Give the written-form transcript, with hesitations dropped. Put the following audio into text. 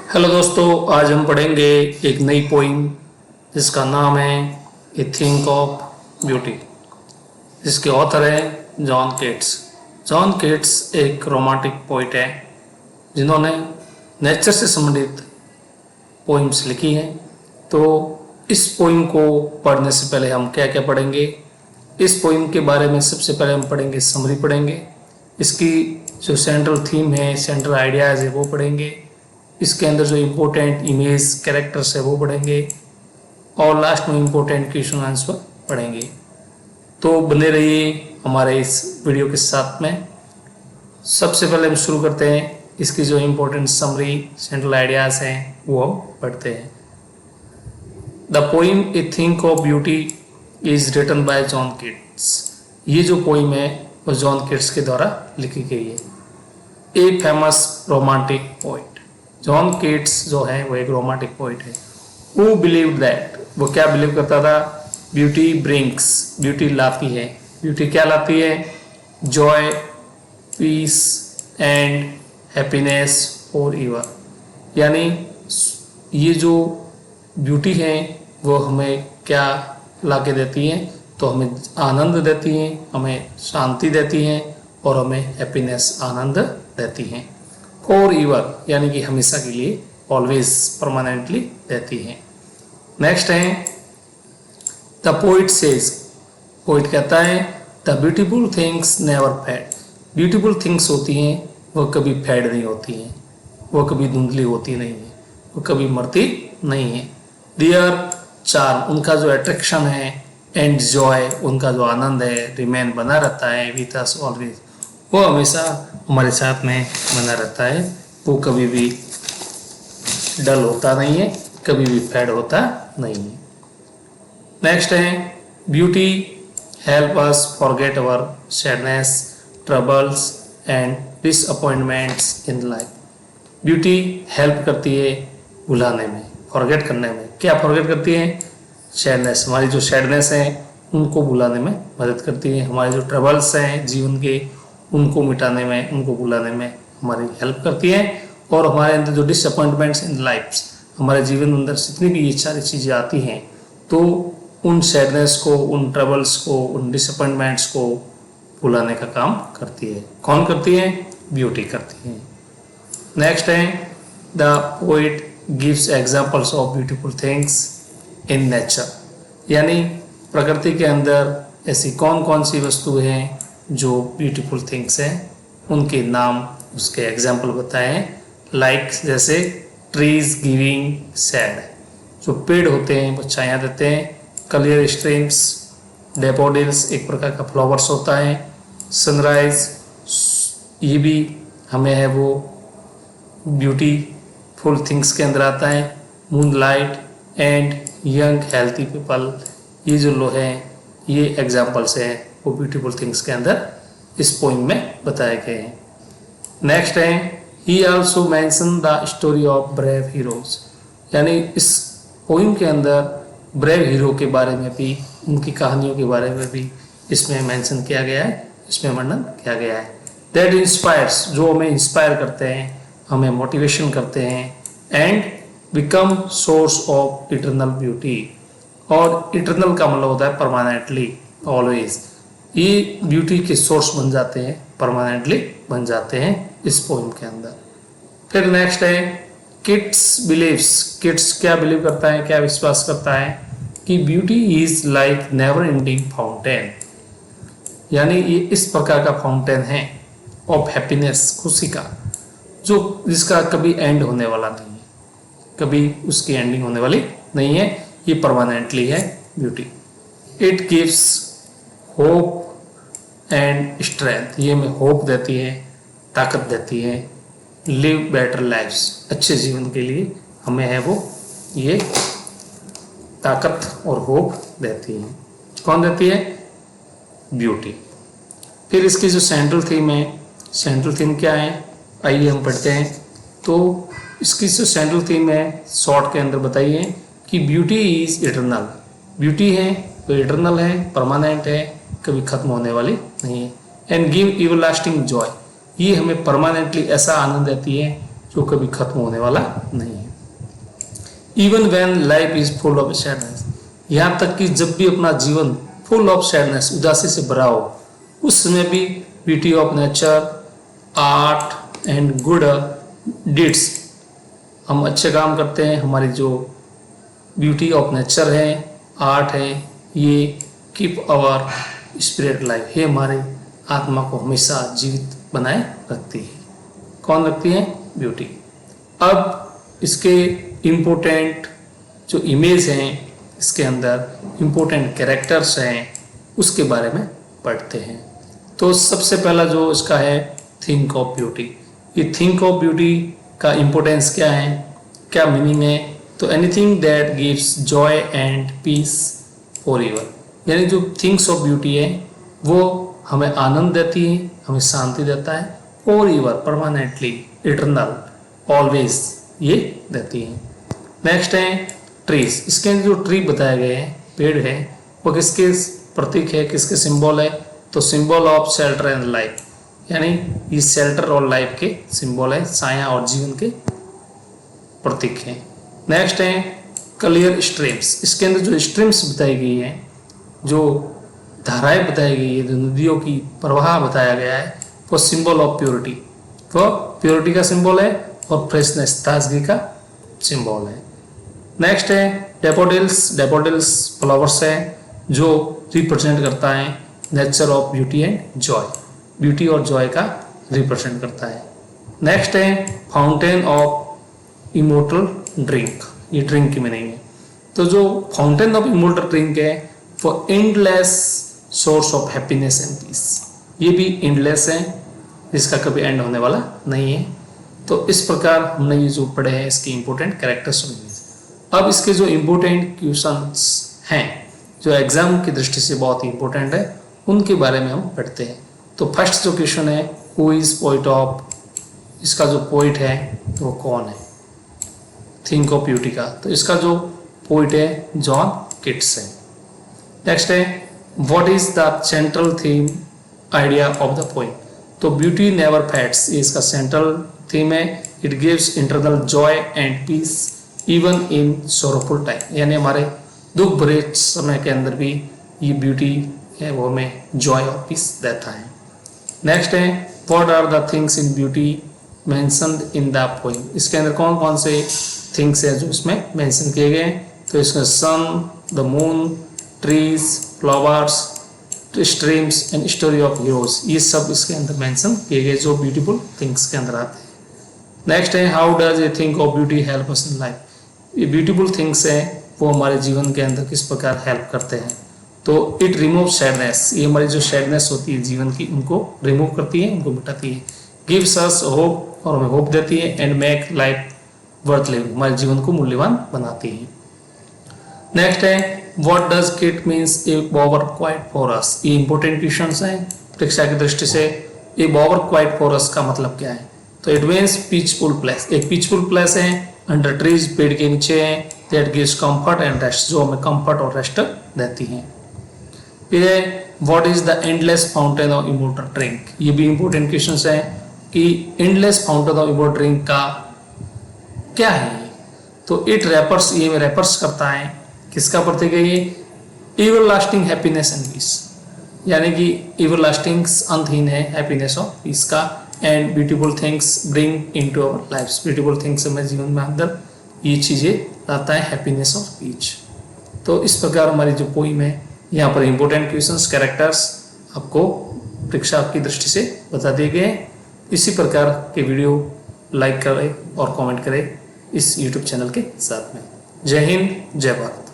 Hello दोस्तों, आज हम पढ़ेंगे एक नई पोइम जिसका नाम है ए थिंक ऑफ ब्यूटी। जिसके ऑथर है जॉन केट्स। जॉन केट्स एक रोमांटिक पोइट है जिन्होंने नेचर से संबंधित पोइम्स लिखी हैं। तो इस पोइम को पढ़ने से पहले हम क्या क्या पढ़ेंगे, इस पोइम के बारे में सबसे पहले हम पढ़ेंगे, समरी पढ़ेंगे, इसकी जो सेंट्रल थीम है, सेंट्रल आइडियाज़ है वो पढ़ेंगे, इसके अंदर जो इम्पोर्टेंट इमेज कैरेक्टर्स है वो पढ़ेंगे और लास्ट में इम्पोर्टेंट क्वेश्चन आंसर पढ़ेंगे। तो बने रहिए हमारे इस वीडियो के साथ में। सबसे पहले हम शुरू करते हैं, इसकी जो इम्पोर्टेंट समरी सेंट्रल आइडियाज़ हैं वो हम पढ़ते हैं। The poem a thing of beauty is written by John Keats. ये जो पोइम है वो जॉन केट्स के द्वारा लिखी गई है। A famous romantic poet. John Keats जो है वो एक रोमांटिक पोइट है। हु बिलीव दैट, वो क्या बिलीव करता था, ब्यूटी ब्रिंग्स, ब्यूटी लाती है। ब्यूटी क्या लाती है, joy, peace and happiness forever. यानी ये जो ब्यूटी है वो हमें क्या ला के देती है, तो हमें आनंद देती हैं, हमें शांति देती हैं और हमें हैप्पीनेस, आनंद देती हैं। फॉर एवर यानी कि हमेशा के लिए, ऑलवेज, परमानेंटली देती हैं। नेक्स्ट है द पोइट सेज। पोइट कहता है the beautiful things never fade. Beautiful things होती हैं वो कभी फेड नहीं होती हैं, वो कभी धुंधली होती नहीं है, वो कभी मरती नहीं है। देयर चार्म, उनका जो अट्रैक्शन है, एंड जॉय, उनका जो आनंद है, रिमेन, बना रहता है, विथ अस ऑलवेज, वो हमेशा हमारे साथ में बना रहता है, वो कभी भी डल होता नहीं है, कभी भी फेड होता नहीं है। नेक्स्ट है beauty help us forget our sadness, troubles and disappointments in life. Beauty help करती है भुलाने में, फॉरगेट करने में। क्या फॉरगेट करती है, सैडनेस, हमारी जो सैडनेस है उनको भुलाने में मदद करती है। हमारे जो ट्रबल्स हैं जीवन के, उनको मिटाने में, उनको भुलाने में हमारी हेल्प करती है। और हमारे अंदर जो डिसअपॉइंटमेंट्स इन लाइफ, हमारे जीवन अंदर जितनी भी ये सारी चीज़ें आती हैं, तो उन सैडनेस को, उन ट्रबल्स को, उन डिसअपॉइंटमेंट्स को भुलाने का काम करती है। कौन करती है, ब्यूटी करती है। नेक्स्ट है the poet gives examples of beautiful things in nature. यानी प्रकृति के अंदर ऐसी कौन कौन सी वस्तु हैं जो ब्यूटीफुल थिंग्स हैं, उनके नाम, उसके एग्जाम्पल बताएं। लाइक जैसे ट्रीज गिविंग शेड, जो पेड़ होते हैं वो छाया देते हैं। क्लियर स्ट्रीम्स, डेफोडिल्स एक प्रकार का फ्लावर्स होता है। सनराइज, ये भी हमें है वो ब्यूटीफुल थिंग्स के अंदर आता है। Moonlight and young healthy people, ये जो लो हैं ये एग्जाम्पल्स हैं वो ब्यूटीफुल थिंग्स के अंदर इस पोइम में बताए गए हैं। नेक्स्ट है ही also mention the story of brave heroes. यानी इस पोइम के अंदर ब्रेव हीरो के बारे में भी, उनकी कहानियों के बारे में भी इसमें मेंशन किया गया है, इसमें वर्णन किया गया है। दैट इंस्पायर्स, जो हमें इंस्पायर करते हैं, हमें मोटिवेशन करते हैं। And become source of eternal beauty, और इटरनल का मतलब होता है परमानेंटली, ऑलवेज। ये ब्यूटी के सोर्स बन जाते हैं, परमानेंटली बन जाते हैं इस पोइम के अंदर। फिर नेक्स्ट है किट्स बिलीव्स। किट्स क्या बिलीव करता है, क्या विश्वास करता है कि beauty is like never ending fountain. यानी ये इस प्रकार का फाउंटेन है ऑफ हैप्पीनेस, खुशी का, जो जिसका कभी एंड होने वाला नहीं है, कभी उसकी एंडिंग होने वाली नहीं है, ये परमानेंटली है beauty. It gives hope and strength, ये हमें होप देती है, ताकत देती है। लिव बेटर लाइफ्स, अच्छे जीवन के लिए हमें है वो ये ताकत और होप देती है। कौन देती है, ब्यूटी। फिर इसकी जो सेंट्रल थीम है, सेंट्रल थीम क्या है, आइए हम पढ़ते हैं। तो इसकी जो सेंट्रल थीम है शॉर्ट के अंदर बताइए कि ब्यूटी इज इटरनल। ब्यूटी है तो इटरनल है, परमानेंट है, कभी खत्म होने वाली नहीं है। एंड गिव एवरलास्टिंग जॉय, ये हमें परमानेंटली ऐसा आनंद देती है जो कभी खत्म होने वाला नहीं है। Even when life is full of sadness, यहाँ तक कि जब भी अपना जीवन फुल ऑफ सैडनेस, उदासी से भरा हो, उस समय भी beauty of nature, art and good deeds, हम अच्छे काम करते हैं, हमारी जो ब्यूटी ऑफ नेचर है, आर्ट है, ये कीप आवर स्पिरिट लाइफ, ये हमारे आत्मा को हमेशा जीवित बनाए रखती है। कौन रखती है? ब्यूटी। अब इसके इम्पोर्टेंट जो इमेज हैं, इसके अंदर इम्पोर्टेंट कैरेक्टर्स हैं, उसके बारे में पढ़ते हैं। तो सबसे पहला जो इसका है थिंक ऑफ ब्यूटी। ये थिंक ऑफ ब्यूटी का इम्पोर्टेंस क्या है, क्या मीनिंग है? तो anything that gives joy and peace forever, यानी जो थिंग्स ऑफ ब्यूटी है वो हमें आनंद देती है, हमें शांति देता है, for ever, permanently, eternal, always, ये देती है। नेक्स्ट है ट्रीज। इसके अंदर जो ट्री बताए गए हैं, पेड़ है, वो किसके प्रतीक है, किसके सिंबल है? तो symbol of shelter and life, यानी ये शेल्टर और लाइफ के सिंबल है, छाया और जीवन के प्रतीक हैं। नेक्स्ट है क्लियर स्ट्रीम्स। इसके अंदर जो स्ट्रीम्स बताई गई है, जो धाराएं बताई गई है, जो नदियों की प्रवाह बताया गया है, वो सिंबल ऑफ प्योरिटी, वो प्योरिटी का सिंबल है और फ्रेशनेस, ताजगी का सिंबल है। नेक्स्ट है डेफोडिल्स। डेफोडिल्स फ्लावर्स है जो रिप्रेजेंट करता है nature of beauty and joy, beauty और जॉय का रिप्रेजेंट करता है। नेक्स्ट है फाउंटेन ऑफ इमोर्टल ड्रिंक, ये ड्रिंक की मीनिंग है। तो जो फाउंटेन ऑफ इमोर्टल ड्रिंक है वो endless source of happiness and peace, ये भी एंडलेस है, इसका कभी एंड होने वाला नहीं है। तो इस प्रकार हमने ये जो पढ़े हैं इसके इंपॉर्टेंट कैरेक्टर्स और इमेज। अब इसके जो इम्पोर्टेंट क्वेश्चंस हैं, जो एग्जाम की दृष्टि से बहुत ही इंपॉर्टेंट है, उनके बारे में हम पढ़ते हैं। तो फर्स्ट जो क्वेश्चन है, हु इज पोइट ऑफ, इसका जो पोइट है वो कौन है, थिंक ऑफ ब्यूटी का? तो इसका जो पोइट है जॉन किट्स है। नेक्स्ट है what is the central theme idea of the poem? तो ब्यूटी नेवर फेड्स, ये इसका सेंट्रल थीम है। It gives internal joy and peace even in sorrowful time, यानी हमारे दुख भरे समय के अंदर भी ये ब्यूटी है वो हमें जॉय और पीस देता है। नेक्स्ट है what are the things in beauty mentioned in the poem? इसके अंदर कौन कौन से थिंग्स है जो इसमें मेंशन किए गए? तो इसमें sun, the moon, trees, flowers, streams and story of heroes, ये सब इसके अंदर मेंशन किए गए जो ब्यूटीफुल थिंग्स के अंदर आते हैं। नेक्स्ट है how does a thing of beauty help us in life? ये ब्यूटीफुल थिंग्स है वो हमारे जीवन के अंदर किस प्रकार हेल्प करते हैं? तो इट रिमूव सैडनेस, ये हमारी जो सैडनेस होती है जीवन की, उनको रिमूव करती है, उनको मिटाती है। गिव्स अस होप, और हमें होप देती है। And make life worth living, हमारे जीवन को मूल्यवान बनाती है। नेक्स्ट है what does kit means A Bower quiet for us? ये इंपॉर्टेंट क्वेश्चंस हैं परीक्षा की दृष्टि से। ए बॉवर क्वाइट फॉर अस का मतलब क्या है? तो इट मीन्स पीसफुल प्लेस, एक पीसफुल प्लेस है अंडर ट्रीज, पेड़ के नीचे है, that gives comfort and rest, जो हमें कंफर्ट और रेस्ट देती है। फिर है what is the endless fountain of immortal drink? ये भी इंपॉर्टेंट क्वेश्चंस है कि endless fountain of immortal drink का क्या है? तो इट रेफर्स, ये रेफर्स करता है किसका प्रतीक है? ये एवरलास्टिंग हैप्पीनेस एंड पीस, यानी कि एवरलास्टिंग अंतहीन है हैप्पीनेस और पीस का। And beautiful things bring into our lifes, beautiful things हमारे जीवन में अंदर ये चीज़ें लाता है, हैप्पीनेस और पीस। तो इस प्रकार हमारी जो पोइम है, यहाँ पर इंपॉर्टेंट क्वेश्चंस, कैरेक्टर्स आपको परीक्षा की दृष्टि से बता दिए गए। इसी प्रकार के वीडियो लाइक करें और कमेंट करें इस यूट्यूब चैनल के साथ में। जय हिंद, जय भारत।